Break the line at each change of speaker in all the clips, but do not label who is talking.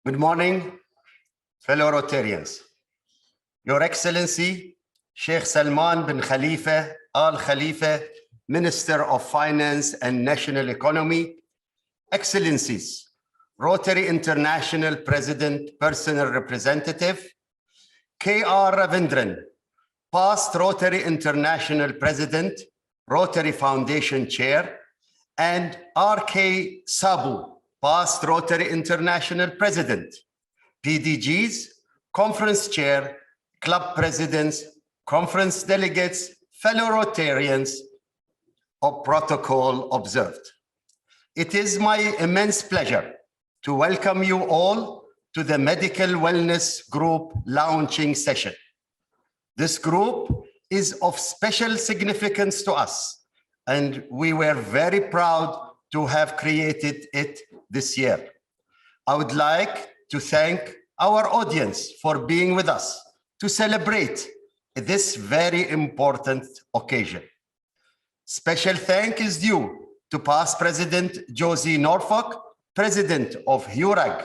Good morning, fellow Rotarians. Your Excellency, Sheikh Salman bin Khalifa Al Khalifa, Minister of Finance and National Economy, Excellencies, Rotary International President, Personal Representative, K.R. Ravindran, past Rotary International President, Rotary Foundation Chair, and R.K. Sabu, past Rotary International President, PDGs, Conference Chair, Club Presidents, Conference Delegates, fellow Rotarians, of protocol observed. It is my immense pleasure to welcome you all to the Medical Wellness Group launching session. This group is of special significance to us, and we were very proud to have created it this year. I would like to thank our audience for being with us to celebrate this very important occasion. Special thank is due to past President Josie Norfolk, President of HEWRAG,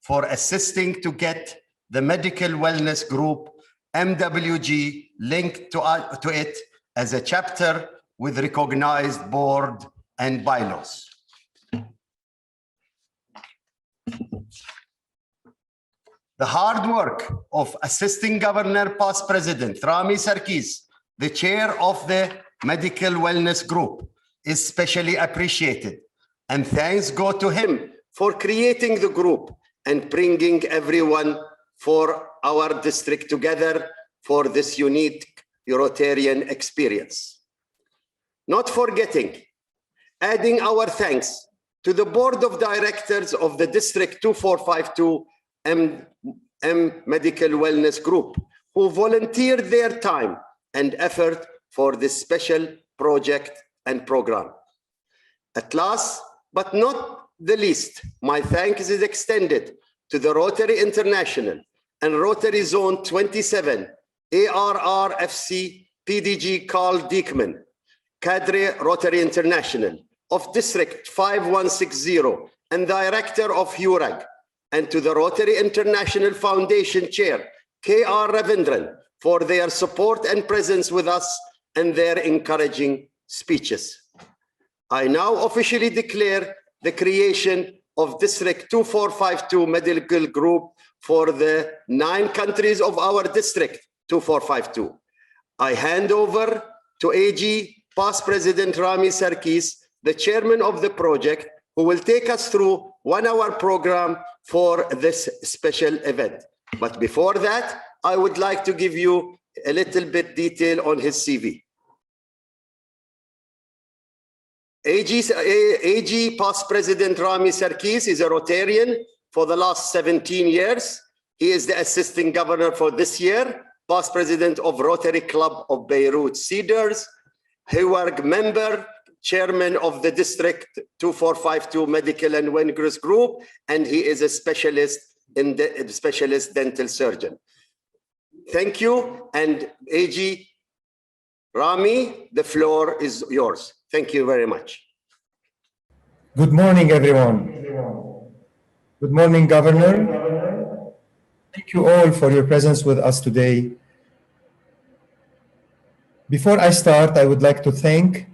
for assisting to get the Medical Wellness Group, MWG, linked to it as a chapter with recognized board and bylaws. The hard work of Assisting Governor Past President Rami Sarkis, the chair of the Medical Wellness Group, is specially appreciated, and thanks go to him for creating the group and bringing everyone for our district together for this unique Rotarian experience. Not forgetting, adding our thanks to the Board of Directors of the District 2452 M Medical Wellness Group, who volunteered their time and effort for this special project and program. At last, but not the least, my thanks is extended to the Rotary International and Rotary Zone 27, ARRFC PDG Carl Diekman, Cadre Rotary International of District 5160 and Director of HEWRAG, and to the Rotary International Foundation Chair, K.R. Ravindran, for their support and presence with us and their encouraging speeches. I now officially declare the creation of District 2452 Medical Group for the 9 countries of our District 2452. I hand over to AG Past President Rami Sarkis, the chairman of the project, who will take us through 1-hour program for this special event. But before that, I would like to give you a little bit detail on his CV. AG Past President Rami Sarkis is a Rotarian for the last 17 years. He is the assistant governor for this year, past president of Rotary Club of Beirut, Cedars, HEWRAG member, chairman of the District 2452 Medical and Wellness Group, and he is a specialist in the specialist dental surgeon. Thank you, and AG Rami, the floor is yours. Thank you very much.
Good morning, everyone. Good morning, Governor. Thank you all for your presence with us today. Before I start, I would like to thank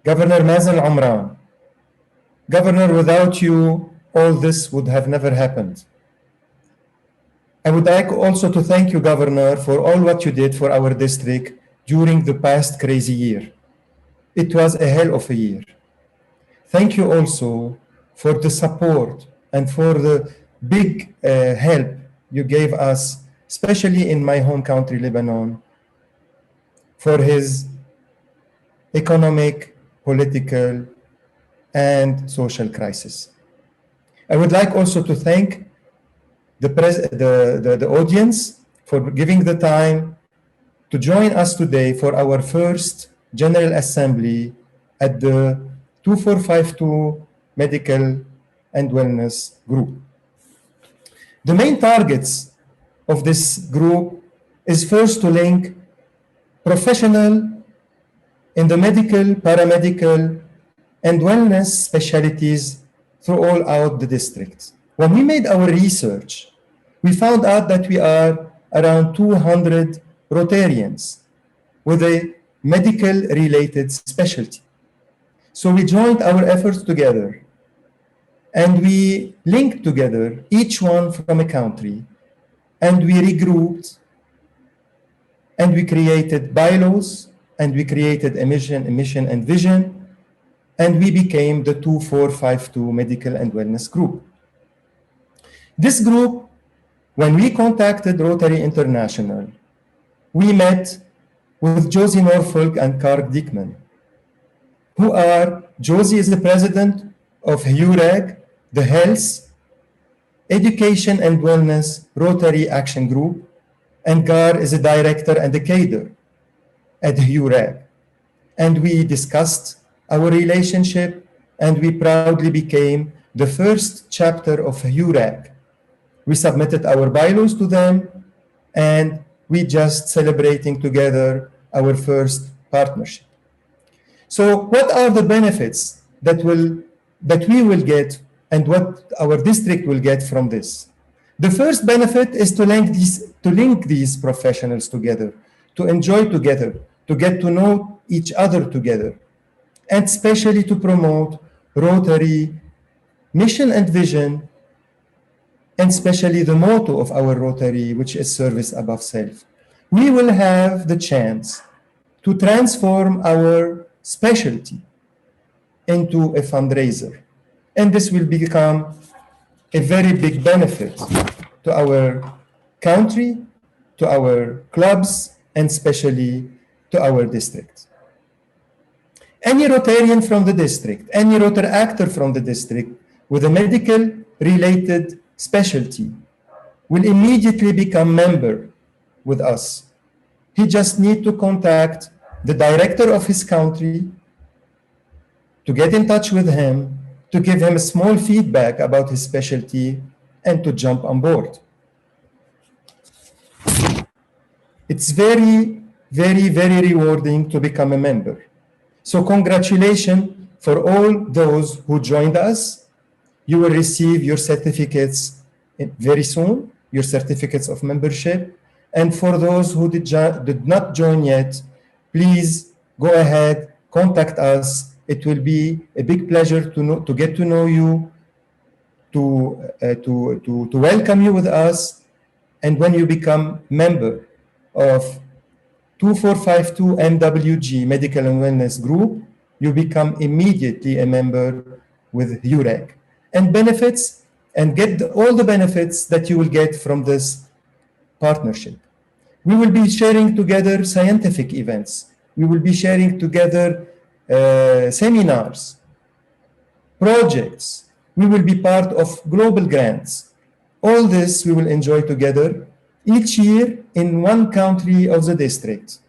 Governor Mazen Omran. Governor, without you, all this would have never happened. I would like also to thank you, Governor, for all what you did for our district during the past crazy year. It was a hell of a year. Thank you also for the support and for the big help you gave us, especially in my home country, Lebanon, for his economic, political, and social crisis. I would like also to thank the audience for giving the time to join us today for our first General Assembly at the 2452 Medical and Wellness Group. The main targets of this group is first to link professional in the medical, paramedical, and wellness specialties throughout the district. When we made our research, we found out that we are around 200 Rotarians with a medical-related specialty. So we joined our efforts together and we linked together, each one from a country, and we regrouped and we created bylaws and we created a mission and vision, and we became the 2452 Medical and Wellness Group. This group, when we contacted Rotary International, we met with Josie Norfolk and Karl Dickman, who are, Josie is the president of HEWRAG, the Health, Education and Wellness Rotary Action Group, and Gar is a director and a cadre at HEWRAG. And we discussed our relationship, and we proudly became the first chapter of HEWRAG. We submitted our bylaws to them, and we just celebrating together our first partnership. So what are the benefits that we will get and what our district will get from this? The first benefit is to link these professionals together, to enjoy together, to get to know each other together, and especially to promote Rotary mission and vision, and especially the motto of our Rotary, which is service above self. We will have the chance to transform our specialty into a fundraiser. And this will become a very big benefit to our country, to our clubs, and especially to our district. Any Rotarian from the district, any Rotary actor from the district with a medical related specialty will immediately become member with us. He just needs to contact the director of his country to get in touch with him, to give him a small feedback about his specialty, and to jump on board. It's very, very, very rewarding to become a member. So congratulations for all those who joined us. You will receive your certificates very soon, your certificates of membership. And for those who did not join yet, please go ahead, contact us. It will be a big pleasure to get to know you, to welcome you with us. And when you become member of 2452 MWG Medical and Wellness Group, you become immediately a member with HEWRAG and benefits, and get all the benefits that you will get from this partnership. We will be sharing together scientific events. We will be sharing together seminars, projects. We will be part of global grants. All this we will enjoy together each year in one country of the district.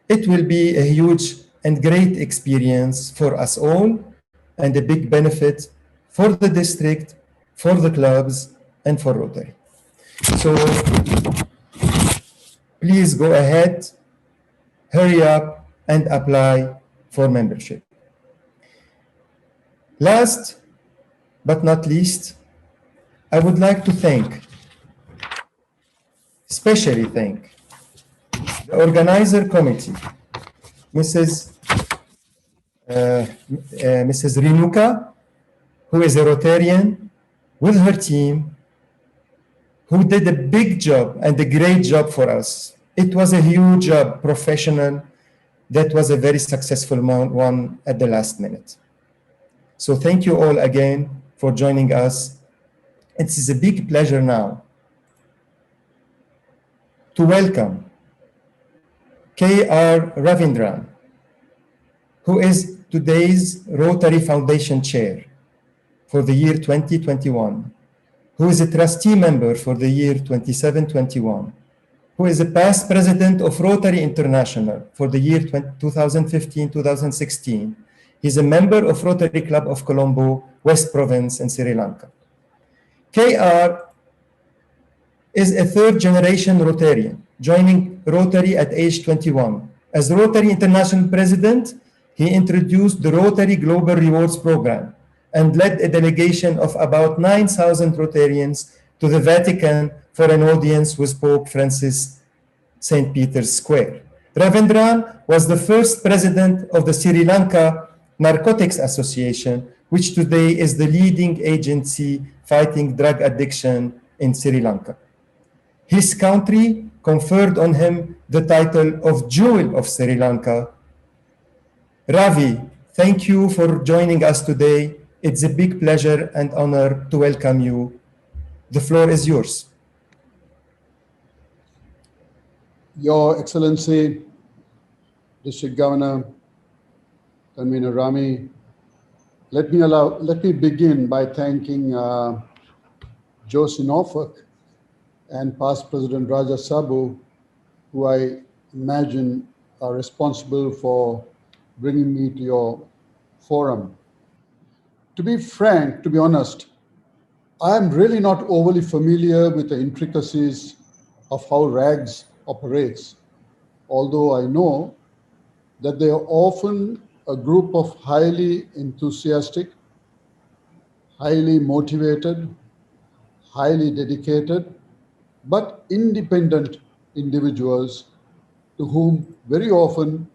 It will be a huge and great experience for us all, and a big benefit for the district, for the clubs, and for Rotary. So please go ahead, hurry up, and apply for membership. Last but not least, I would like to especially thank the organizer committee, Mrs. Rinuka, who is a Rotarian, with her team, who did a big job and a great job for us. It was a huge job, professional. That was a very successful one at the last minute. So thank you all again for joining us. It is a big pleasure now to welcome K.R. Ravindran, who is today's Rotary Foundation Chair for the year 2021, who is a trustee member for the year 27-21, who is a past president of Rotary International for the year 2015-2016. He's a member of Rotary Club of Colombo, West Province in Sri Lanka. KR is a third-generation Rotarian, joining Rotary at age 21. As Rotary International President, he introduced the Rotary Global Rewards Program, and led a delegation of about 9,000 Rotarians to the Vatican for an audience with Pope Francis, St. Peter's Square. Ravindran was the first president of the Sri Lanka Narcotics Association, which today is the leading agency fighting drug addiction in Sri Lanka. His country conferred on him the title of Jewel of Sri Lanka. Ravi, thank you for joining us today. It's a big pleasure and honor to welcome you. The floor is yours.
Your Excellency, District Governor Tanveer Rami, let me begin by thanking Josie Norfolk and past President Raja Sabu, who I imagine are responsible for bringing me to your forum. To be frank, to be honest, I am really not overly familiar with the intricacies of how RAGS operates, although I know that they are often a group of highly enthusiastic, highly motivated, highly dedicated, but independent individuals to whom very often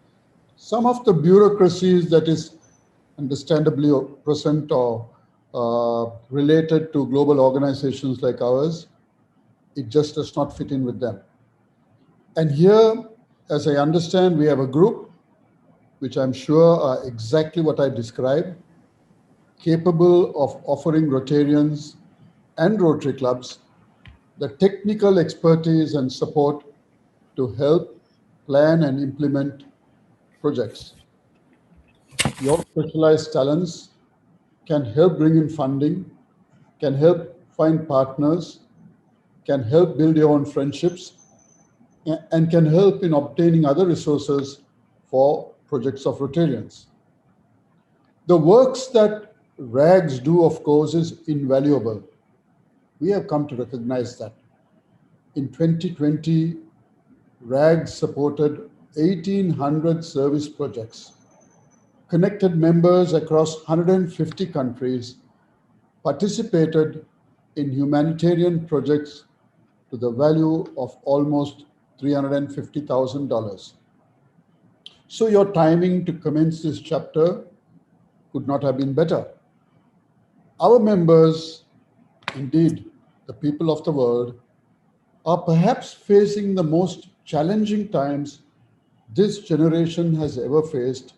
some of the bureaucracies that is understandably present or related to global organizations like ours, it just does not fit in with them. And here, as I understand, we have a group which I'm sure are exactly what I described, capable of offering Rotarians and Rotary clubs the technical expertise and support to help plan and implement projects. Your specialized talents can help bring in funding, can help find partners, can help build your own friendships, and can help in obtaining other resources for projects of Rotarians. The works that RAGS do, of course, is invaluable. We have come to recognize that. In 2020, RAGS supported 1,800 service projects, connected members across 150 countries, participated in humanitarian projects to the value of almost $350,000. So your timing to commence this chapter could not have been better. Our members, indeed the people of the world, are perhaps facing the most challenging times this generation has ever faced,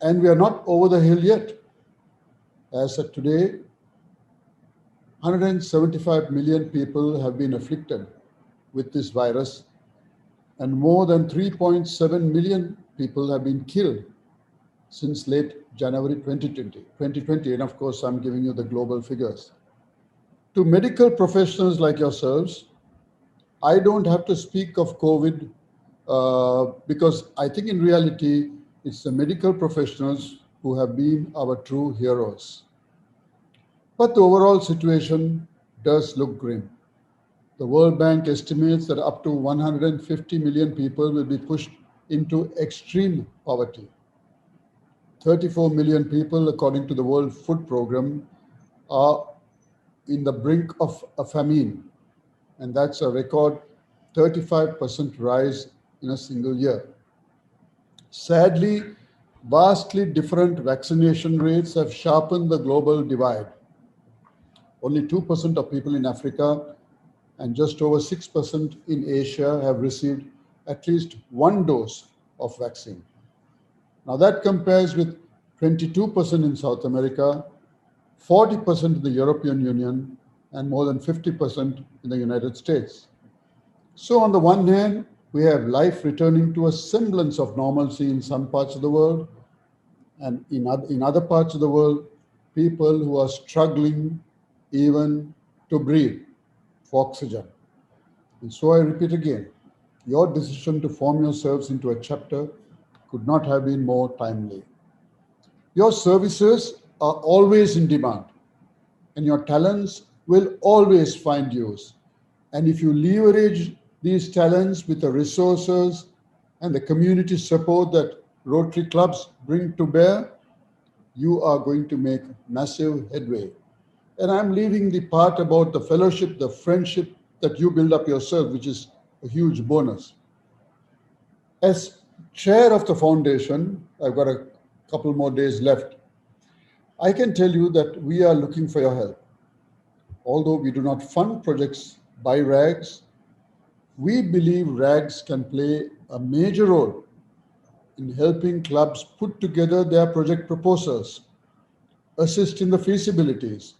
and we are not over the hill yet. As of today, 175 million people have been afflicted with this virus, and more than 3.7 million people have been killed since late January 2020. And of course, I'm giving you the global figures. To medical professionals like yourselves, I don't have to speak of COVID because I think in reality, it's the medical professionals who have been our true heroes. But the overall situation does look grim. The World Bank estimates that up to 150 million people will be pushed into extreme poverty. 34 million people, according to the World Food Programme, are in the brink of a famine. And that's a record 35% rise in a single year. Sadly, vastly different vaccination rates have sharpened the global divide. Only 2% of people in Africa and just over 6% in Asia have received at least one dose of vaccine. Now that compares with 22% in South America, 40% in the European Union, and more than 50% in the United States. So on the one hand, we have life returning to a semblance of normalcy in some parts of the world, and in other parts of the world, people who are struggling even to breathe for oxygen. And so I repeat again, your decision to form yourselves into a chapter could not have been more timely. Your services are always in demand, and your talents will always find use. And if you leverage these talents with the resources and the community support that Rotary clubs bring to bear, you are going to make massive headway. And I'm leaving the part about the fellowship, the friendship that you build up yourself, which is a huge bonus. As chair of the foundation, I've got a couple more days left. I can tell you that we are looking for your help. Although we do not fund projects by RAGs, we believe RAGs can play a major role in helping clubs put together their project proposals, assist in the feasibilities,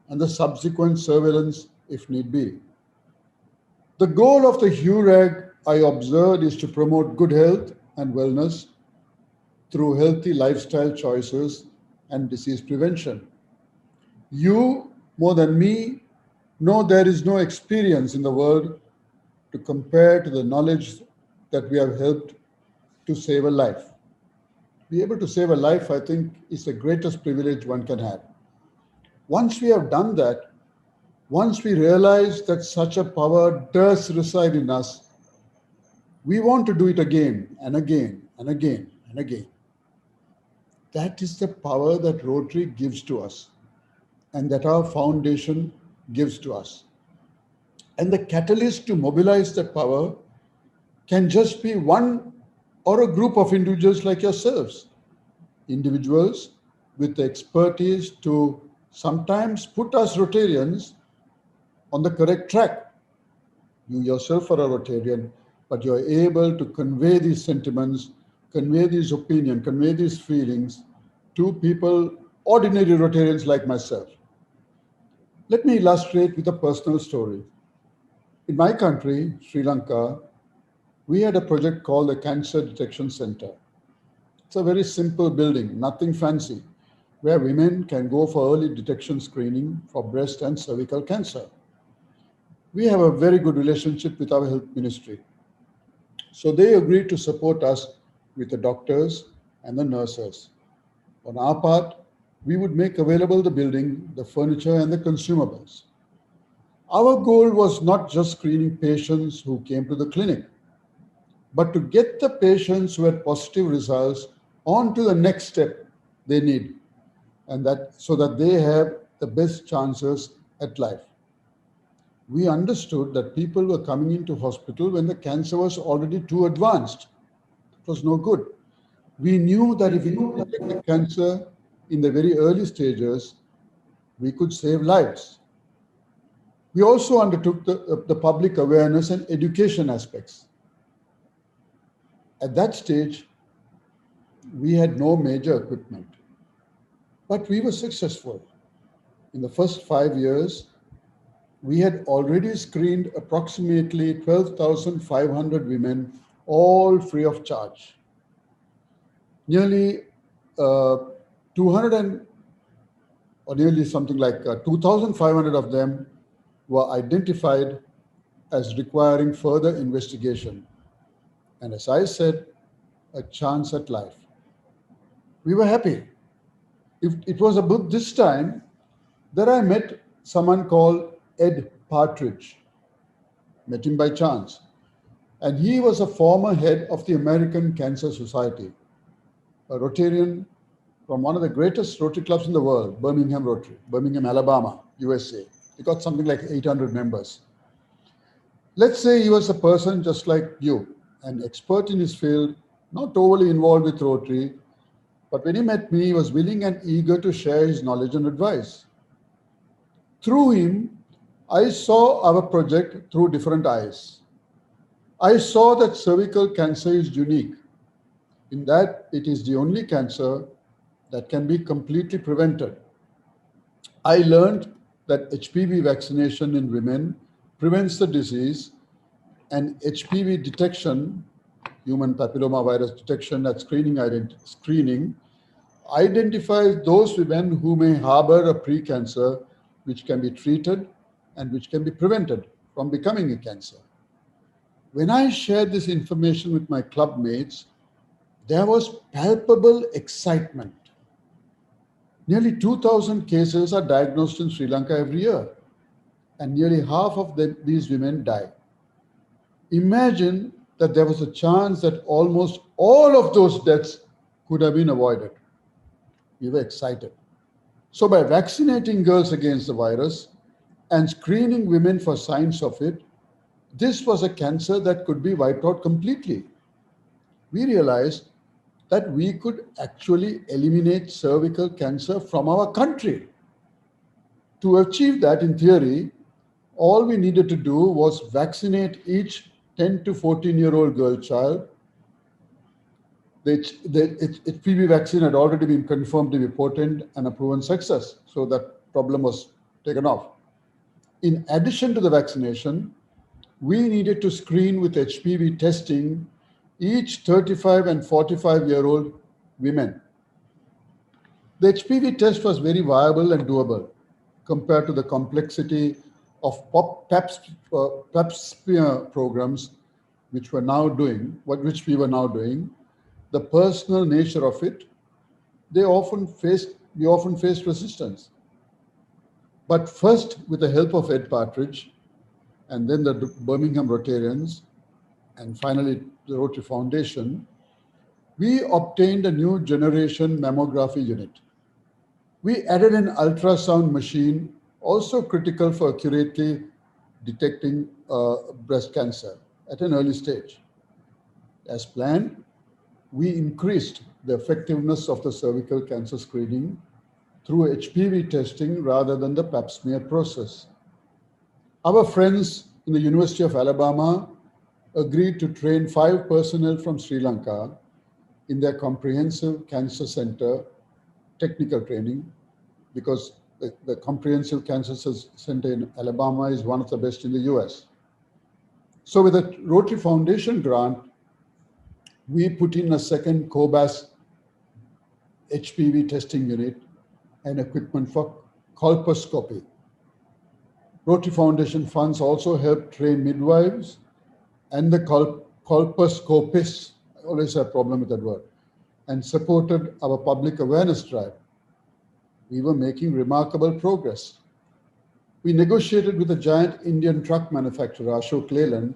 and the subsequent surveillance if need be. The goal of the HEWRAG, I observed, is to promote good health and wellness through healthy lifestyle choices and disease prevention. You, more than me, know there is no experience in the world to compare to the knowledge that we have helped to save a life. Be able to save a life, I think, is the greatest privilege one can have. Once we have done that, once we realize that such a power does reside in us, we want to do it again and again and again and again. That is the power that Rotary gives to us and that our foundation gives to us. And the catalyst to mobilize that power can just be one or a group of individuals like yourselves, individuals with the expertise to sometimes put us Rotarians on the correct track. You yourself are a Rotarian, but you're able to convey these sentiments, convey these opinions, convey these feelings to people, ordinary Rotarians like myself. Let me illustrate with a personal story. In my country, Sri Lanka, we had a project called the Cancer Detection Center. It's a very simple building, nothing fancy, where women can go for early detection screening for breast and cervical cancer. We have a very good relationship with our health ministry. So they agreed to support us with the doctors and the nurses. On our part, we would make available the building, the furniture, and the consumables. Our goal was not just screening patients who came to the clinic, but to get the patients who had positive results on to the next step they need, and that so that they have the best chances at life. We understood that people were coming into hospital when the cancer was already too advanced. It was no good. We knew that if we could detect the cancer in the very early stages, we could save lives. We also undertook the public awareness and education aspects. At that stage, we had no major equipment, but we were successful. In the first 5 years, we had already screened approximately 12,500 women, all free of charge. Nearly 2,500 of them were identified as requiring further investigation. And as I said, a chance at life. We were happy. It was about this time that I met someone called Ed Partridge. Met him by chance. And he was a former head of the American Cancer Society, a Rotarian from one of the greatest Rotary clubs in the world, Birmingham Rotary, Birmingham, Alabama, USA. He got something like 800 members. Let's say he was a person just like you, an expert in his field, not overly involved with Rotary, but when he met me, he was willing and eager to share his knowledge and advice. Through him, I saw our project through different eyes. I saw that cervical cancer is unique in that it is the only cancer that can be completely prevented. I learned that HPV vaccination in women prevents the disease, and HPV detection, human papillomavirus detection at screening identifies those women who may harbor a precancer which can be treated and which can be prevented from becoming a cancer. When I shared this information with my club mates, there was palpable excitement. Nearly 2,000 cases are diagnosed in Sri Lanka every year, and nearly half of these women die. Imagine that there was a chance that almost all of those deaths could have been avoided. We were excited. So by vaccinating girls against the virus and screening women for signs of it, this was a cancer that could be wiped out completely. We realized that we could actually eliminate cervical cancer from our country. To achieve that, in theory, all we needed to do was vaccinate each 10 to 14-year-old girl child. The HPV vaccine had already been confirmed to be potent and a proven success, so that problem was taken off. In addition to the vaccination, we needed to screen with HPV testing each 35 and 45-year-old women. The HPV test was very viable and doable compared to the complexity of pap smear programs, which we were now doing. The personal nature of it, we often faced resistance. But first, with the help of Ed Partridge, and then the Birmingham Rotarians, and finally the Rotary Foundation, we obtained a new generation mammography unit. We added an ultrasound machine, also critical for accurately detecting breast cancer at an early stage. As planned, we increased the effectiveness of the cervical cancer screening through HPV testing rather than the pap smear process. Our friends in the University of Alabama agreed to train 5 personnel from Sri Lanka in their comprehensive cancer center technical training, because the comprehensive cancer center in Alabama is one of the best in the US. So with the Rotary Foundation grant, we put in a second COBAS HPV testing unit and equipment for colposcopy. Rotary Foundation funds also helped train midwives and the colposcopists, I always have a problem with that word, and supported our public awareness drive. We were making remarkable progress. We negotiated with a giant Indian truck manufacturer, Ashok Leyland,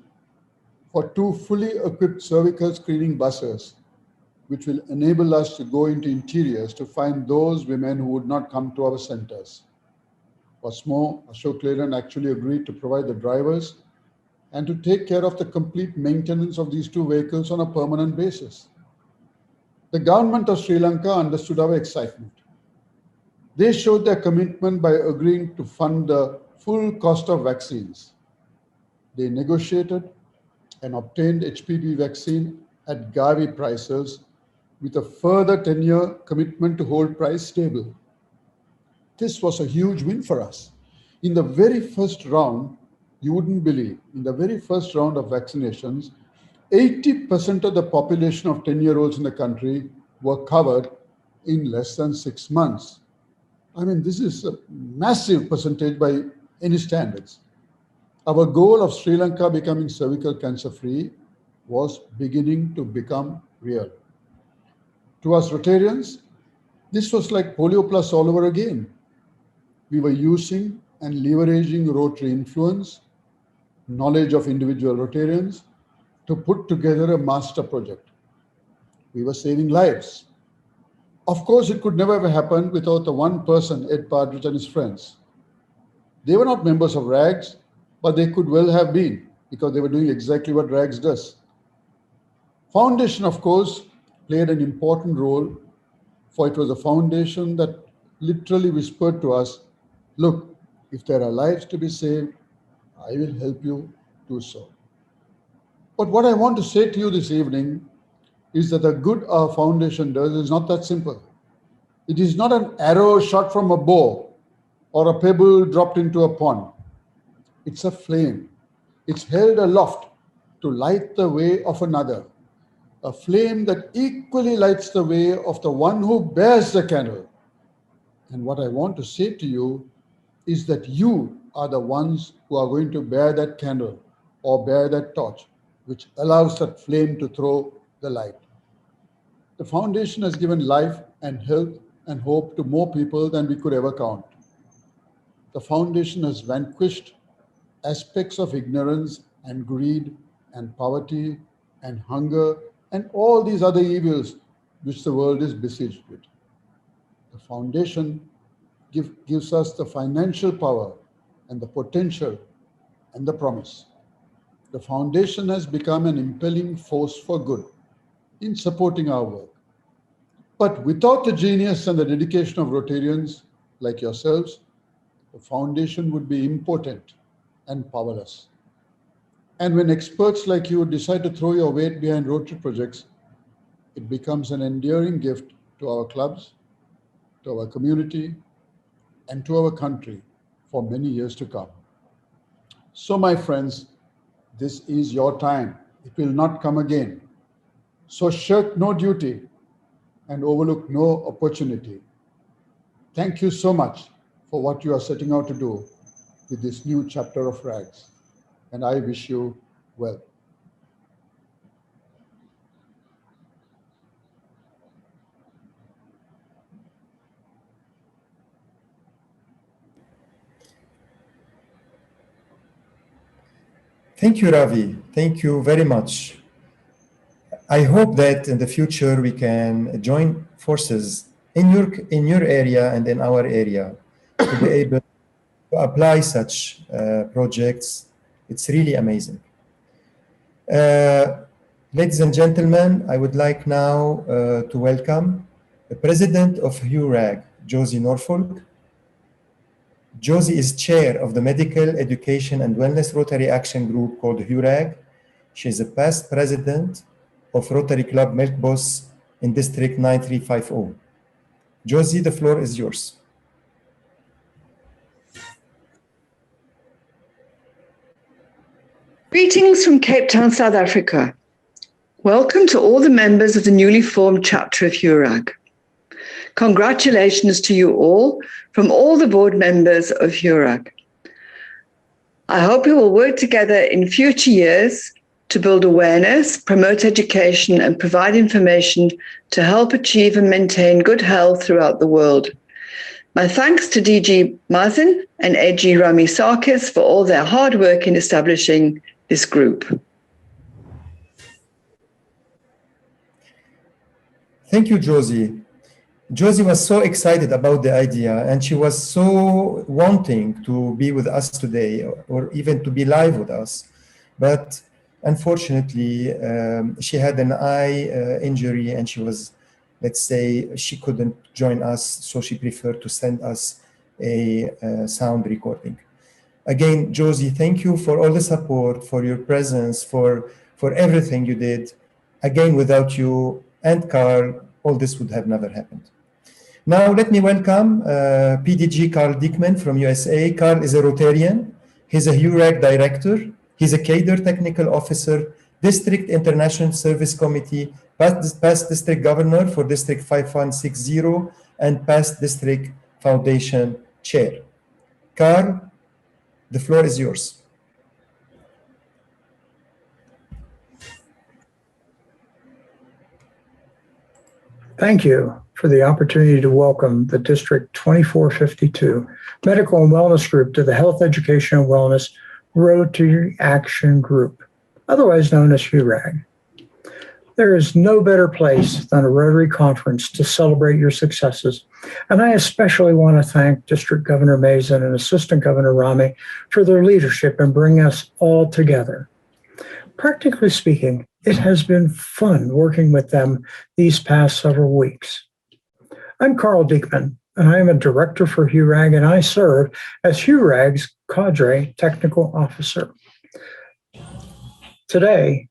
for 2 fully equipped cervical screening buses, which will enable us to go into interiors to find those women who would not come to our centers. What's more, Ashok Leyland actually agreed to provide the drivers and to take care of the complete maintenance of these 2 vehicles on a permanent basis. The government of Sri Lanka understood our excitement. They showed their commitment by agreeing to fund the full cost of vaccines. They negotiated and obtained HPV vaccine at Gavi prices with a further 10-year commitment to hold price stable. This was a huge win for us. In the very first round, you wouldn't believe, in the very first round of vaccinations, 80% of the population of 10-year-olds in the country were covered in less than 6 months. I mean, this is a massive percentage by any standards. Our goal of Sri Lanka becoming cervical cancer-free was beginning to become real. To us Rotarians, this was like polio plus all over again. We were using and leveraging Rotary influence, knowledge of individual Rotarians, to put together a master project. We were saving lives. Of course, it could never have happened without the one person, Ed Partridge and his friends. They were not members of RAGS, but they could well have been, because they were doing exactly what RAGS does. Foundation, of course, played an important role, for it was a foundation that literally whispered to us, look, if there are lives to be saved, I will help you do so. But what I want to say to you this evening is that the good our foundation does is not that simple. It is not an arrow shot from a bow or a pebble dropped into a pond. It's a flame. It's held aloft to light the way of another, a flame that equally lights the way of the one who bears the candle. And what I want to say to you is that you are the ones who are going to bear that candle or bear that torch, which allows that flame to throw the light. The foundation has given life and health and hope to more people than we could ever count. The foundation has vanquished aspects of ignorance and greed and poverty and hunger and all these other evils which the world is besieged with. The The foundation gives us the financial power and the potential and the promise. The foundation has become an impelling force for good in supporting our work. But without the genius and the dedication of Rotarians like yourselves, the foundation would be impotent and powerless. And when experts like you decide to throw your weight behind Rotary projects, it becomes an enduring gift to our clubs, to our community, and to our country for many years to come. So, my friends, this is your time. It will not come again. So shirk no duty and overlook no opportunity. Thank you so much for what you are setting out to do with this new chapter of RAGS. And I wish you well.
Thank you, Ravi. Thank you very much. I hope that in the future we can join forces in your area and in our area to be able to apply such projects. It's really amazing. Ladies and gentlemen, I would like now to welcome the president of HEWRAG, Josie Norfolk. Josie is chair of the Medical Education and Wellness Rotary Action Group called HEWRAG. She is a past president of Rotary Club Milk Boss in District 9350. Josie, the floor is yours.
Greetings from Cape Town, South Africa. Welcome to all the members of the newly formed chapter of HEWRAG. Congratulations to you all from all the board members of HEWRAG. I hope we will work together in future years to build awareness, promote education, and provide information to help achieve and maintain good health throughout the world. My thanks to DG Mazen and ADGE Rami Sarkis for all their hard work in establishing this group.
Thank you, Josie. Josie was so excited about the idea, and she was so wanting to be with us today, or even to be live with us. But unfortunately, she had an eye injury, and she was, let's say, she couldn't join us, so she preferred to send us a sound recording. Again, Josie, thank you for all the support, for your presence, for everything you did. Again, without you and Carl, all this would have never happened. Now, let me welcome PDG Carl Diekman from USA. Carl is a Rotarian. He's a HEWRAG director. He's a cadre technical officer, District International Service Committee, past district governor for District 5160, and past district foundation chair. Carl, the floor is yours.
Thank you for the opportunity to welcome the District 2452 Medical and Wellness Group to the Health, Education, and Wellness Rotary Action Group, otherwise known as HEWRAG. There is no better place than a Rotary conference to celebrate your successes, and I especially want to thank District Governor Mazen and Assistant Governor Rami for their leadership in bringing us all together. Practically speaking, it has been fun working with them these past several weeks. I'm Carl Diekman, and I am a director for HEWRAG, and I serve as HEWRAG's cadre technical officer. Today,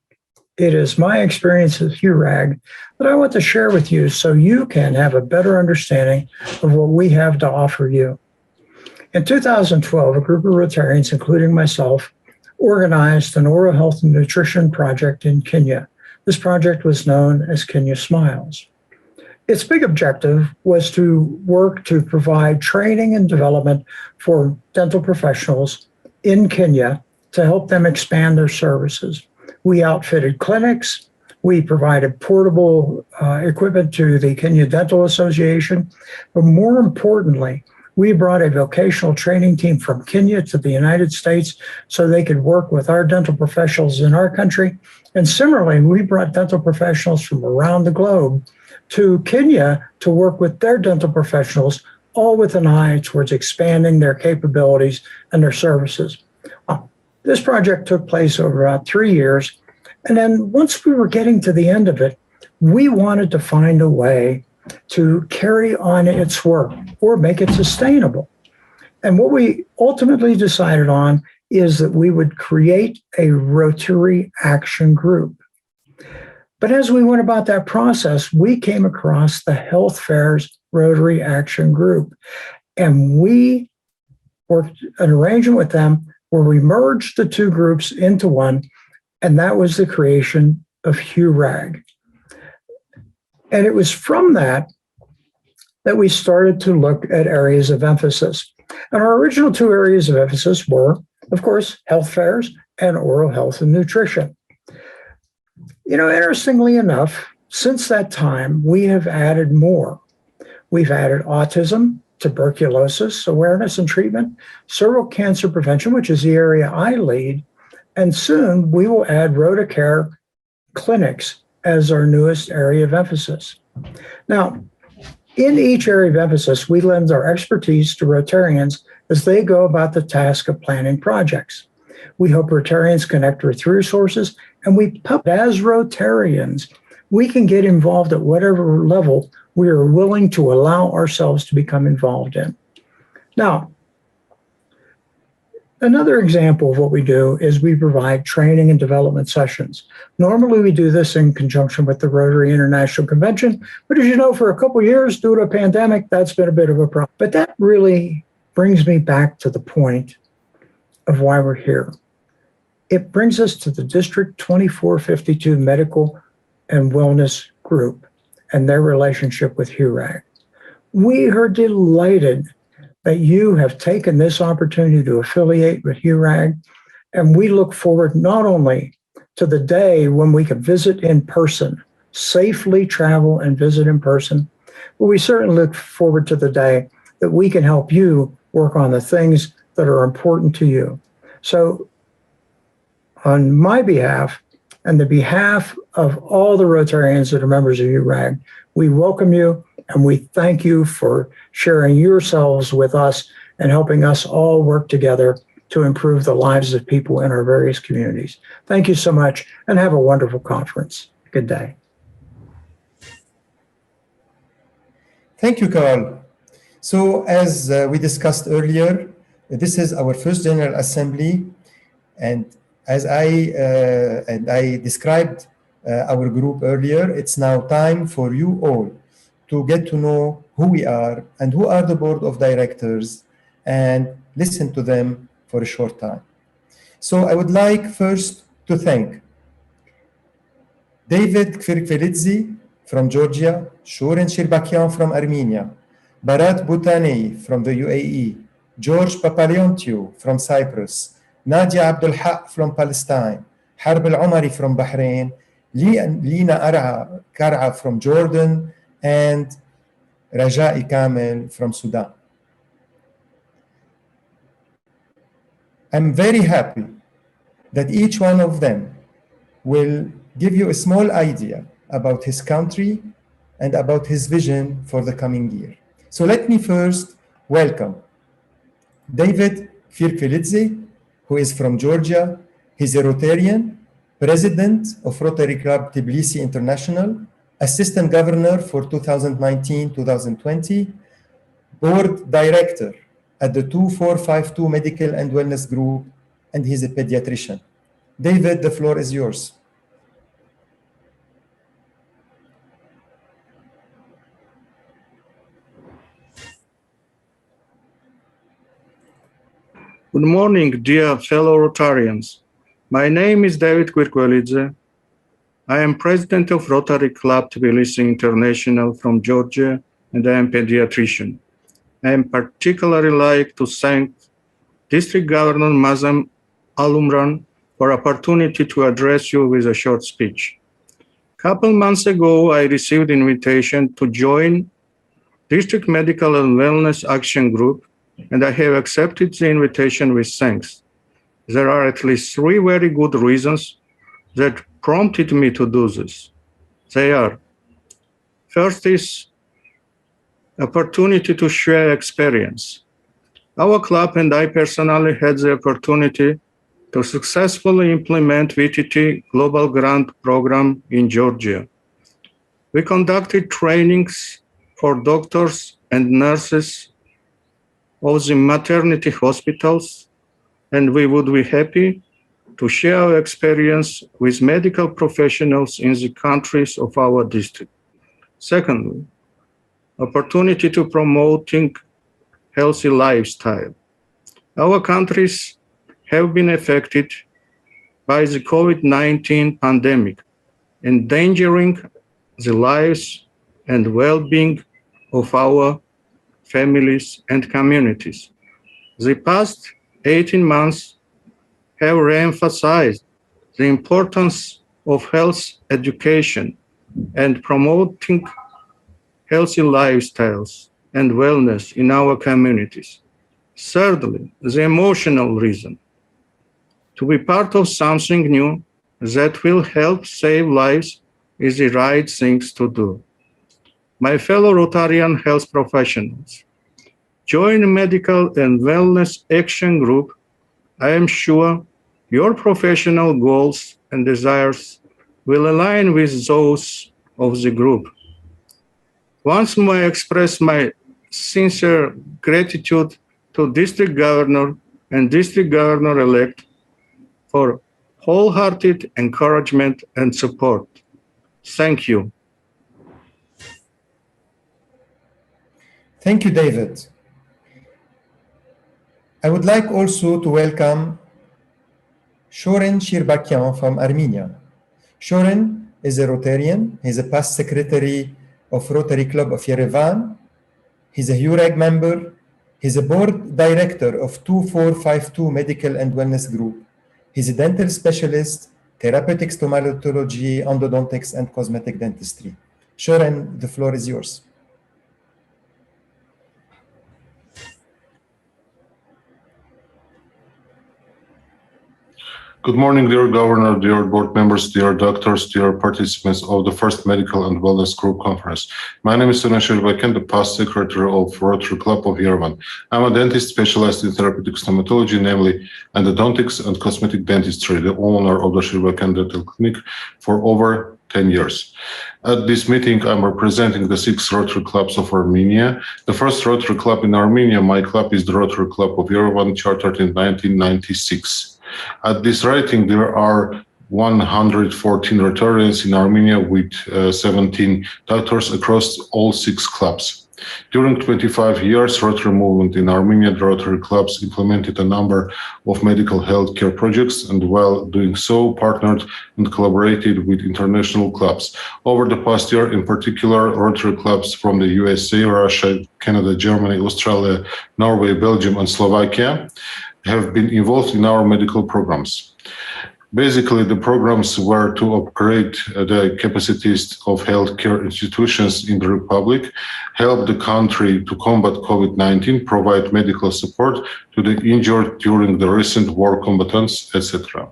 it is my experience at HEWRAG that I want to share with you so you can have a better understanding of what we have to offer you. In 2012, a group of Rotarians, including myself, organized an oral health and nutrition project in Kenya. This project was known as Kenya Smiles. Its big objective was to work to provide training and development for dental professionals in Kenya to help them expand their services. We outfitted clinics, we provided portable equipment to the Kenya Dental Association, but more importantly, we brought a vocational training team from Kenya to the United States so they could work with our dental professionals in our country. And similarly, we brought dental professionals from around the globe to Kenya to work with their dental professionals, all with an eye towards expanding their capabilities and their services. This project took place over about 3 years. And then once we were getting to the end of it, we wanted to find a way to carry on its work or make it sustainable. And what we ultimately decided on is that we would create a Rotary action group. But as we went about that process, we came across the Health Fairs Rotary Action Group. And we worked an arrangement with them where we merged the two groups into one, and that was the creation of HEWRAG. And it was from that we started to look at areas of emphasis. And our original two areas of emphasis were, of course, health fairs and oral health and nutrition. Interestingly enough, since that time, we have added more. We've added autism, tuberculosis awareness and treatment, cervical cancer prevention, which is the area I lead, and soon we will add Rotacare clinics as our newest area of emphasis. Now, in each area of emphasis, we lend our expertise to Rotarians as they go about the task of planning projects. We hope Rotarians connect with resources, and as Rotarians, we can get involved at whatever level we are willing to allow ourselves to become involved in. Now, another example of what we do is we provide training and development sessions. Normally, we do this in conjunction with the Rotary International Convention, but as you know, for a couple of years due to a pandemic, that's been a bit of a problem. But that really brings me back to the point of why we're here. It brings us to the District 2452 Medical and Wellness Group and their relationship with HEWRAG. We are delighted that you have taken this opportunity to affiliate with HEWRAG, and we look forward not only to the day when we can visit in person, safely travel and visit in person, but we certainly look forward to the day that we can help you work on the things that are important to you. So on my behalf and the behalf of all the Rotarians that are members of HEWRAG, we welcome you and we thank you for sharing yourselves with us and helping us all work together to improve the lives of people in our various communities. Thank you so much and have a wonderful conference. Good day.
Thank you, Carl. So as we discussed earlier, this is our first General Assembly, and as I described our group earlier, it's now time for you all to get to know who we are and who are the board of directors and listen to them for a short time. So I would like first to thank David Kvirkvelidze from Georgia, Shorin Shirbakian from Armenia, Barat Boutanei from the UAE, George Papaliontiu from Cyprus, Nadia Abdul Haq from Palestine, Harb Al-Omari from Bahrain, Lina Kar'a from Jordan, and Raja'i Kamel from Sudan. I'm very happy that each one of them will give you a small idea about his country and about his vision for the coming year. So let me first welcome David Kvirkvelidze, who is from Georgia. He's a Rotarian, president of Rotary Club Tbilisi International, assistant governor for 2019-2020, board director at the 2452 Medical and Wellness Group, and he's a pediatrician. David, the floor is yours.
Good morning, dear fellow Rotarians. My name is David Kvirkvelidze. I am president of Rotary Club Tbilisi International from Georgia, and I am pediatrician. I am particularly like to thank District Governor Mazam Alumran for opportunity to address you with a short speech. Couple months ago, I received an invitation to join District Medical and Wellness Action Group, and I have accepted the invitation with thanks. There are at least 3 very good reasons that prompted me to do this. They are: First is opportunity to share experience. Our club and I personally had the opportunity to successfully implement VTT Global Grant Program in Georgia. We conducted trainings for doctors and nurses of the maternity hospitals, and we would be happy to share our experience with medical professionals in the countries of our district. Secondly, opportunity to promoting healthy lifestyle. Our countries have been affected by the COVID-19 pandemic, endangering the lives and well-being of our families and communities. The past 18 months have re-emphasized the importance of health education and promoting healthy lifestyles and wellness in our communities. Thirdly, the emotional reason. To be part of something new that will help save lives is the right things to do. My fellow Rotarian health professionals, join Medical and Wellness Action Group. I am sure your professional goals and desires will align with those of the group. Once more, I express my sincere gratitude to District Governor and District Governor-elect for wholehearted encouragement and support. Thank you.
Thank you, David. I would like also to welcome Shorin Shirbakyan from Armenia. Shorin is a Rotarian. He's a past secretary of Rotary Club of Yerevan. He's a HEWRAG member. He's a board director of 2452 Medical and Wellness Group. He's a dental specialist, therapeutic stomatology, endodontics, and cosmetic dentistry. Shorin, the floor is yours.
Good morning, dear Governor, dear board members, dear doctors, dear participants of the first Medical and Wellness Group Conference. My name is Shorin Shirbakyan, the past secretary of Rotary Club of Yerevan. I'm a dentist specialized in therapeutic stomatology, namely endodontics and cosmetic dentistry, the owner of the Shirbakyan Dental Clinic for over 10 years. At this meeting, I'm representing the 6 Rotary clubs of Armenia. The first Rotary club in Armenia, my club, is the Rotary Club of Yerevan, chartered in 1996. At this writing, there are 114 Rotarians in Armenia with 17 doctors across all 6 clubs. During 25 years, Rotary movement in Armenia, the Rotary clubs implemented a number of medical healthcare projects, and while doing so, partnered and collaborated with international clubs. Over the past year, in particular, Rotary clubs from the USA, Russia, Canada, Germany, Australia, Norway, Belgium, and Slovakia have been involved in our medical programs. Basically, the programs were to upgrade the capacities of healthcare institutions in the Republic, help the country to combat COVID-19, provide medical support to the injured during the recent war combatants, etc.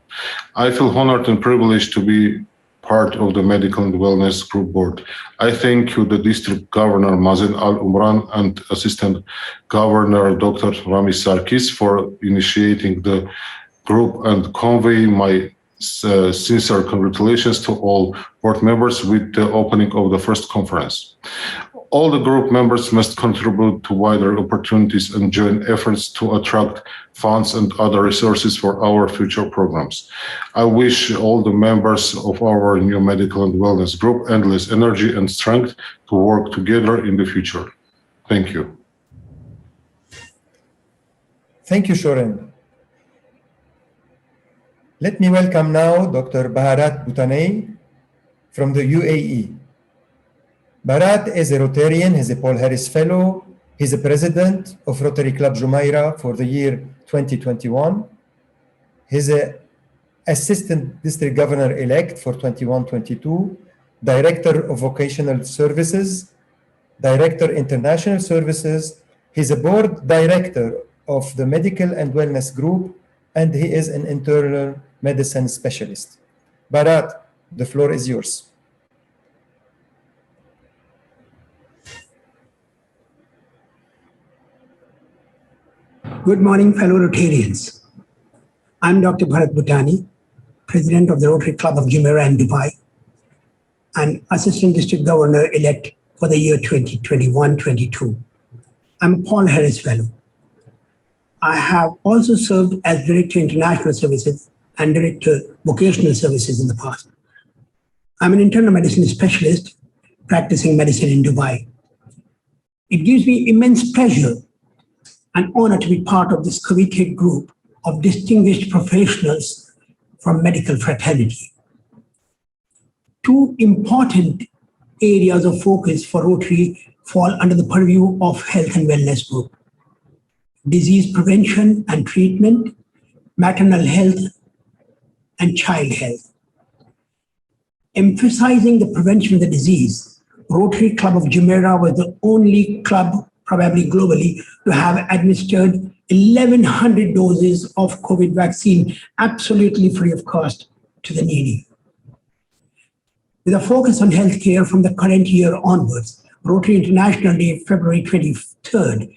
I feel honored and privileged to be part of the Medical and Wellness Group Board. I thank you, the District Governor Mazen Al-Umran and Assistant Governor Dr. Rami Sarkis, for initiating the group, and convey my sincere congratulations to all board members with the opening of the first conference. All the group members must contribute to wider opportunities and join efforts to attract funds and other resources for our future programs. I wish all the members of our new Medical and Wellness Group endless energy and strength to work together in the future. Thank you.
Thank you, Shorin. Let me welcome now Dr. Baharat Bhutanei from the UAE. Baharat is a Rotarian, he's a Paul Harris Fellow, he's a president of Rotary Club Jumeirah for the year 2021. He's an assistant district governor-elect for 21-22, director of vocational services, director international services. He's a board director of the Medical and Wellness Group, and he is an internal medicine specialist. Baharat, the floor is yours.
Good morning, fellow Rotarians. I'm Dr. Bharat Bhutani, President of the Rotary Club of Jumeirah in Dubai, and Assistant District Governor-elect for the year 2021-22. I'm a Paul Harris Fellow. I have also served as Director International Services and Director Vocational Services in the past. I'm an internal medicine specialist practicing medicine in Dubai. It gives me immense pleasure and honor to be part of this coveted group of distinguished professionals from medical fraternity. Two important areas of focus for Rotary fall under the purview of Health and Wellness Group: disease prevention and treatment, maternal health, and child health. Emphasizing the prevention of the disease, Rotary Club of Jumeirah was the only club, probably globally, to have administered 1,100 doses of COVID vaccine absolutely free of cost to the needy. With a focus on healthcare from the current year onwards, Rotary International Day, February 23rd,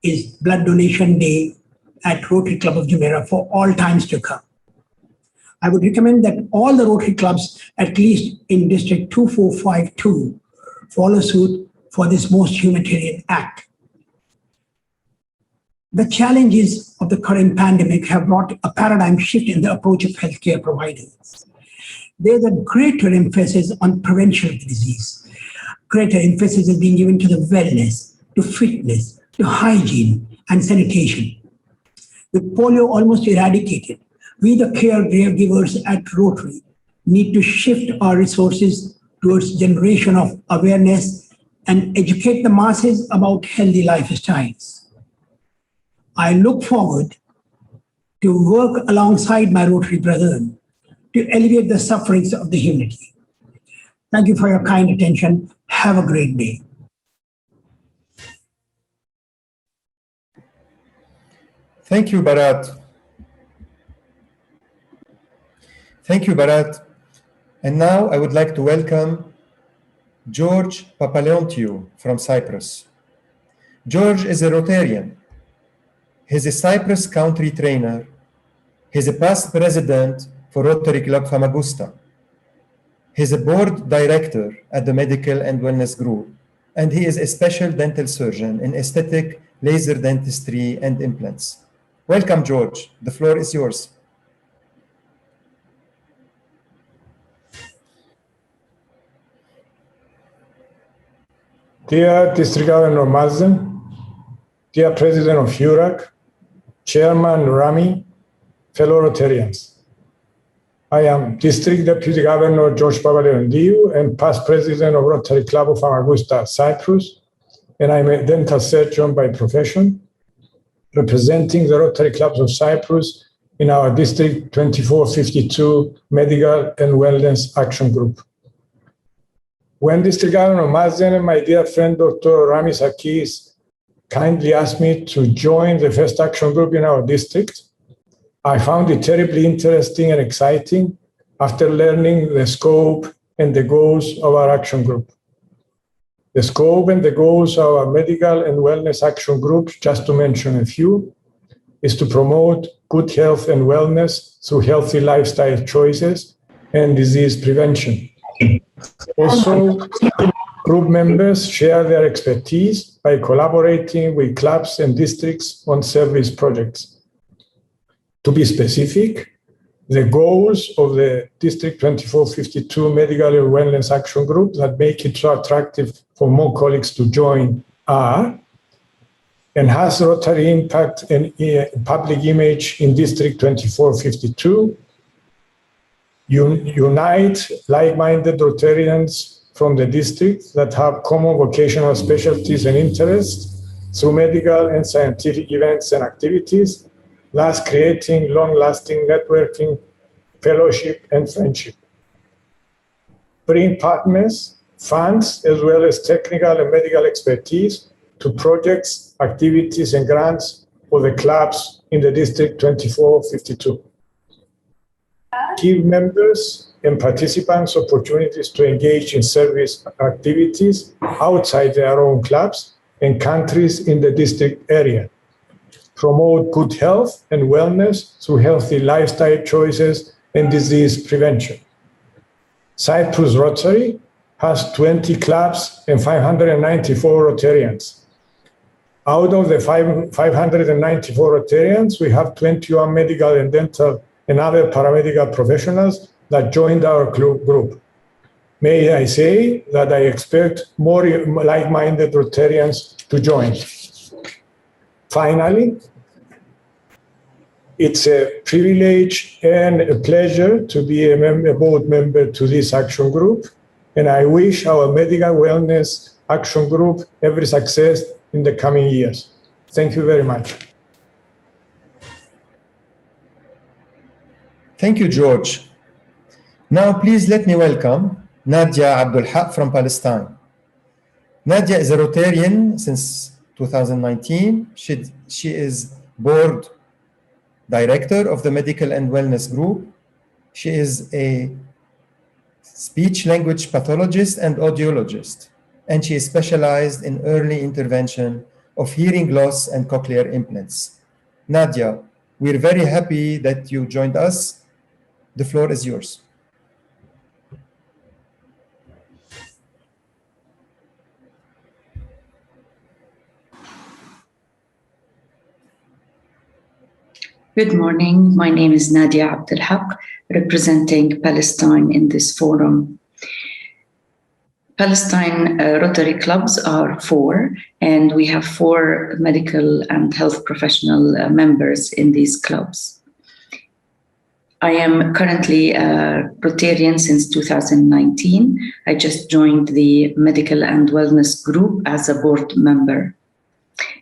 is Blood Donation Day at Rotary Club of Jumeirah for all times to come. I would recommend that all the Rotary clubs, at least in District 2452, follow suit for this most humanitarian act. The challenges of the current pandemic have brought a paradigm shift in the approach of healthcare providers. There's a greater emphasis on prevention of the disease. Greater emphasis is being given to the wellness, to fitness, to hygiene and sanitation. With polio almost eradicated, we, the caregivers at Rotary, need to shift our resources towards generation of awareness and educate the masses about healthy lifestyles. I look forward to work alongside my Rotary brethren to alleviate the sufferings of the humanity. Thank you for your kind attention. Have a great day.
Thank you, Bharat. Thank you, Bharat. And now I would like to welcome George Papaleontiou from Cyprus. George is a Rotarian. He's a Cyprus country trainer. He's a past president for Rotary Club Famagusta. He's a board director at the Medical and Wellness Group, and he is a special dental surgeon in aesthetic, laser dentistry, and implants. Welcome, George. The floor is yours.
Dear District Governor Mazen, dear President of HEWRAG, Chairman Rami, fellow Rotarians. I am District Deputy Governor George Papaleontiou and past President of Rotary Club of Famagusta, Cyprus, and I'm a dental surgeon by profession, representing the Rotary Clubs of Cyprus in our District 2452 Medical and Wellness Action Group. When District Governor Mazen and my dear friend Dr. Rami Sarkis kindly asked me to join the first action group in our district, I found it terribly interesting and exciting after learning the scope and the goals of our action group. The scope and the goals of our Medical and Wellness Action Group, just to mention a few, is to promote good health and wellness through healthy lifestyle choices and disease prevention. Also, group members share their expertise by collaborating with clubs and districts on service projects. To be specific, the goals of the District 2452 Medical and Wellness Action Group that make it so attractive for more colleagues to join are: enhance Rotary impact and public image in District 2452, unite like-minded Rotarians from the district that have common vocational specialties and interests through medical and scientific events and activities, thus creating long-lasting networking, fellowship, and friendship. Bring partners, funds, as well as technical and medical expertise to projects, activities, and grants for the clubs in the District 2452. Give members and participants opportunities to engage in service activities outside their own clubs and countries in the district area. promote good health and wellness through healthy lifestyle choices and disease prevention. Cyprus Rotary has 20 clubs and 594 Rotarians. Out of the 594 Rotarians, we have 21 medical and dental and other paramedical professionals that joined our group. May I say that I expect more like-minded Rotarians to join. Finally, it's a privilege and a pleasure to be a board member to this action group, and I wish our medical wellness action group every success in the coming years. Thank you very much.
Thank you, George. Now, please let me welcome Nadia Abdul Haq from Palestine. Nadia is a Rotarian since 2019. She is board director of the Medical and Wellness Group. She is a speech-language pathologist and audiologist, and she is specialized in early intervention of hearing loss and cochlear implants. Nadia, we're very happy that you joined us. The floor is yours.
Good morning. My name is Nadia Abdul Haq, representing Palestine in this forum. Palestine Rotary clubs are 4, and we have 4 medical and health professional members in these clubs. I am currently a Rotarian since 2019. I just joined the Medical and Wellness Group as a board member.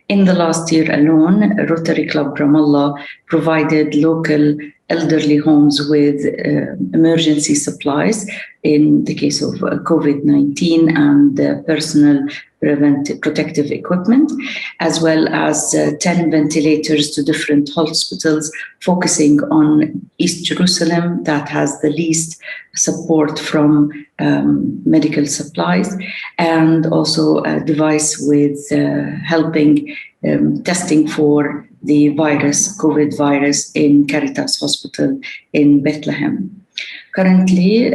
In the last year alone, Rotary Club Ramallah provided local elderly homes with emergency supplies in the case of COVID-19 and personal protective equipment, as well as 10 ventilators to different hospitals, focusing on East Jerusalem that has the least support from medical supplies, and also a device with helping testing for the virus, COVID virus, in Caritas Hospital in Bethlehem. Currently,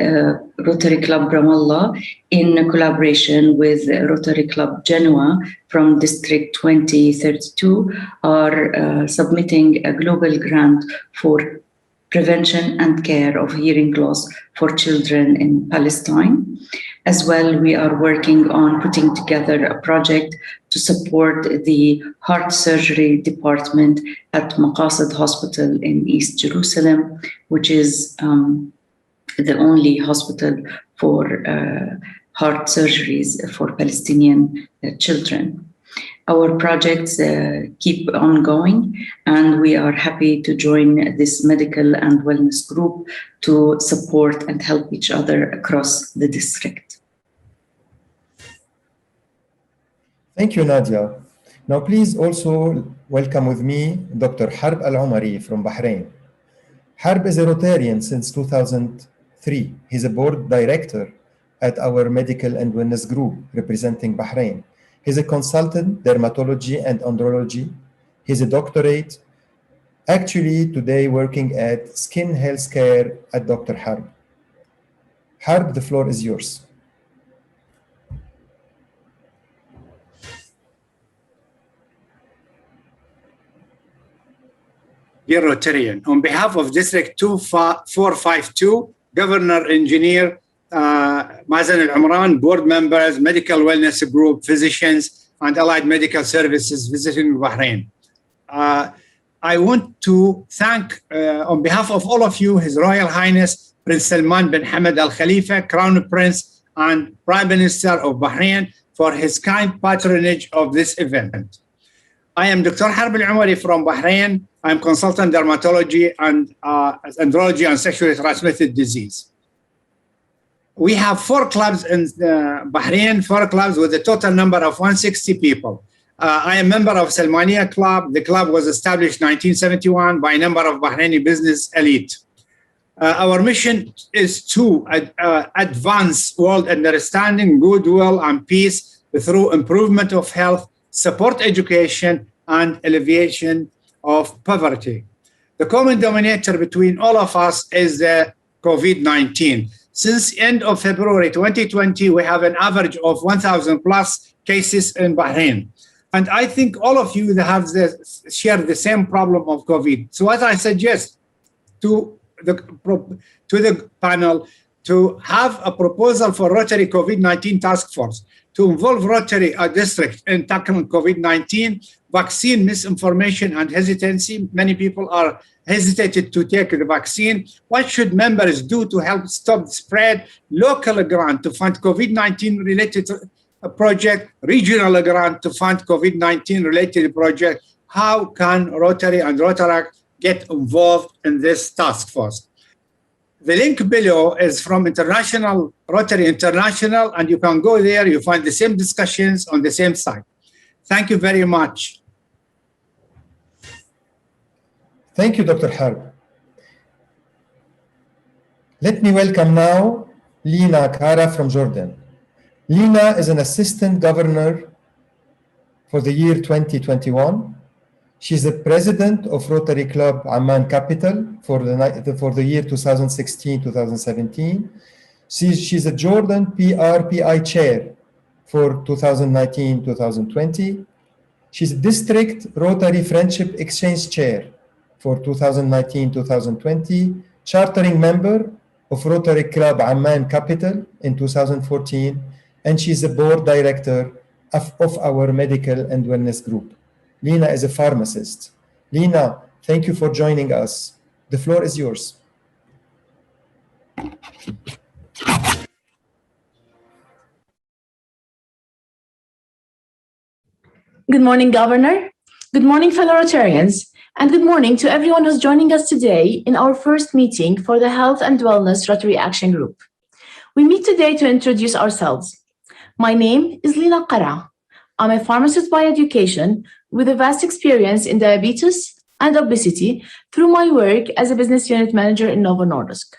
Rotary Club Ramallah, in collaboration with Rotary Club Genoa from District 2032, are submitting a global grant for prevention and care of hearing loss for children in Palestine. As well, we are working on putting together a project to support the heart surgery department at Maqasid Hospital in East Jerusalem, which is the only hospital for heart surgeries for Palestinian children. Our projects keep on going, and we are happy to join this medical and wellness group to support and help each other across the district.
Thank you, Nadia. Now, please also welcome with me Dr. Harb Al-Umari from Bahrain. Harb is a Rotarian since 2003. He's a board director at our medical and wellness group representing Bahrain. He's a consultant, dermatology and andrology. He's a doctorate, actually today working at skin healthcare at Dr. Harb. Harb, the floor is yours.
Dear Rotarian, on behalf of District 452, Governor Engineer Mazen Al-Umran, board members, medical wellness group, physicians, and allied medical services visiting Bahrain. I want to thank, on behalf of all of you, His Royal Highness Prince Salman bin Hamad Al Khalifa, Crown Prince and Prime Minister of Bahrain, for his kind patronage of this event. I am Dr. Harb Al-Umari from Bahrain. I'm consultant dermatology and andrology and sexually transmitted disease. We have 4 clubs in Bahrain, 4 clubs with a total number of 160 people. I am a member of Salmania Club. The club was established in 1971 by a number of Bahraini business elite. Our mission is to advance world understanding, goodwill, and peace through improvement of health, support education, and alleviation of poverty. The common denominator between all of us is the COVID-19. Since end of February 2020, we have an average of 1,000 plus cases in Bahrain. And I think all of you have share the same problem of COVID. So what I suggest to the panel to have a proposal for Rotary COVID-19 task force to involve Rotary district in tackling COVID-19, vaccine misinformation and hesitancy. Many people are hesitated to take the vaccine. What should members do to help stop the spread? Local grant to fund COVID-19 related project, regional grant to fund COVID-19 related project. How can Rotary and Rotaract get involved in this task force? The link below is from International Rotary International, and you can go there. You find the same discussions on the same site. Thank you very much.
Thank you, Dr. Harb. Let me welcome now Lina Kara from Jordan. Lina is an assistant governor for the year 2021. She's the president of Rotary Club Amman Capital for the year 2016-2017. She's a Jordan PRPI chair for 2019-2020. She's a district Rotary Friendship Exchange chair for 2019-2020, chartering member of Rotary Club Amman Capital in 2014, and she's a board director of our medical and wellness group. Lina is a pharmacist. Lina, thank you for joining us. The floor is yours.
Good morning, Governor. Good morning, fellow Rotarians. And good morning to everyone who's joining us today in our first meeting for the Health and Wellness Rotary Action Group. We meet today to introduce ourselves. My name is Lina Kara. I'm a pharmacist by education with a vast experience in diabetes and obesity through my work as a business unit manager in Novo Nordisk.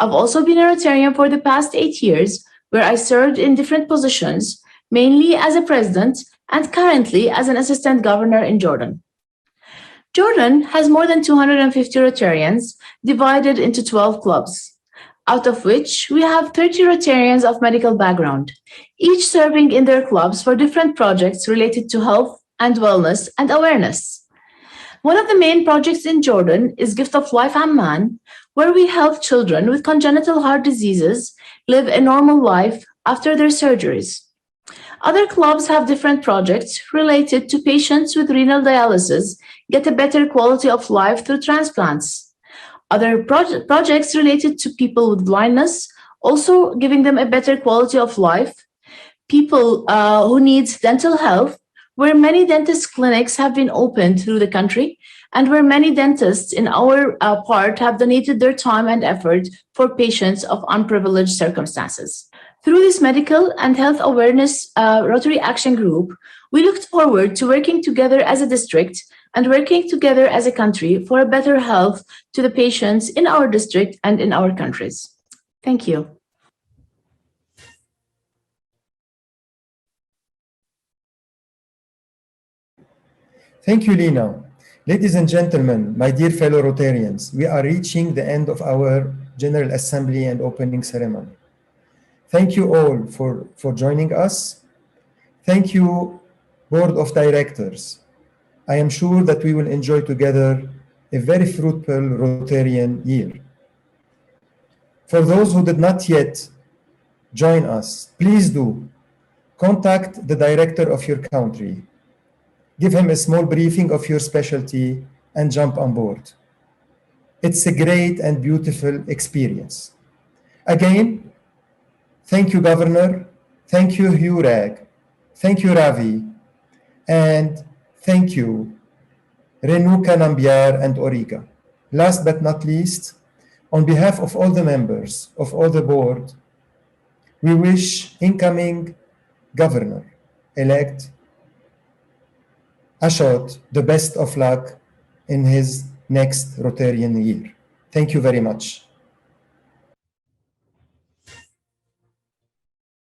I've also been a Rotarian for the past 8 years, where I served in different positions, mainly as a president and currently as an assistant governor in Jordan. Jordan has more than 250 Rotarians divided into 12 clubs, out of which we have 30 Rotarians of medical background, each serving in their clubs for different projects related to health and wellness and awareness. One of the main projects in Jordan is Gift of Life Amman, where we help children with congenital heart diseases live a normal life after their surgeries. Other clubs have different projects related to patients with renal dialysis get a better quality of life through transplants. Other projects related to people with blindness, also giving them a better quality of life. People who need dental health, where many dentist clinics have been opened through the country, and where many dentists in our part have donated their time and effort for patients of unprivileged circumstances. Through this medical and health awareness Rotary Action Group, we looked forward to working together as a district and working together as a country for a better health to the patients in our district and in our countries. Thank you.
Thank you, Lina. Ladies and gentlemen, my dear fellow Rotarians, we are reaching the end of our General Assembly and opening ceremony. Thank you all for joining us. Thank you, Board of Directors. I am sure that we will enjoy together a very fruitful Rotarian year. For those who did not yet join us, please do contact the director of your country. Give him a small briefing of your specialty and jump on board. It's a great and beautiful experience. Again, thank you, Governor. Thank you, HEWRAG. Thank you, Ravi. And thank you, Renuka Nambiar and Origa. Last but not least, on behalf of all the members of all the board, we wish incoming Governor-elect Ashot the best of luck in his next Rotarian year. Thank you very much.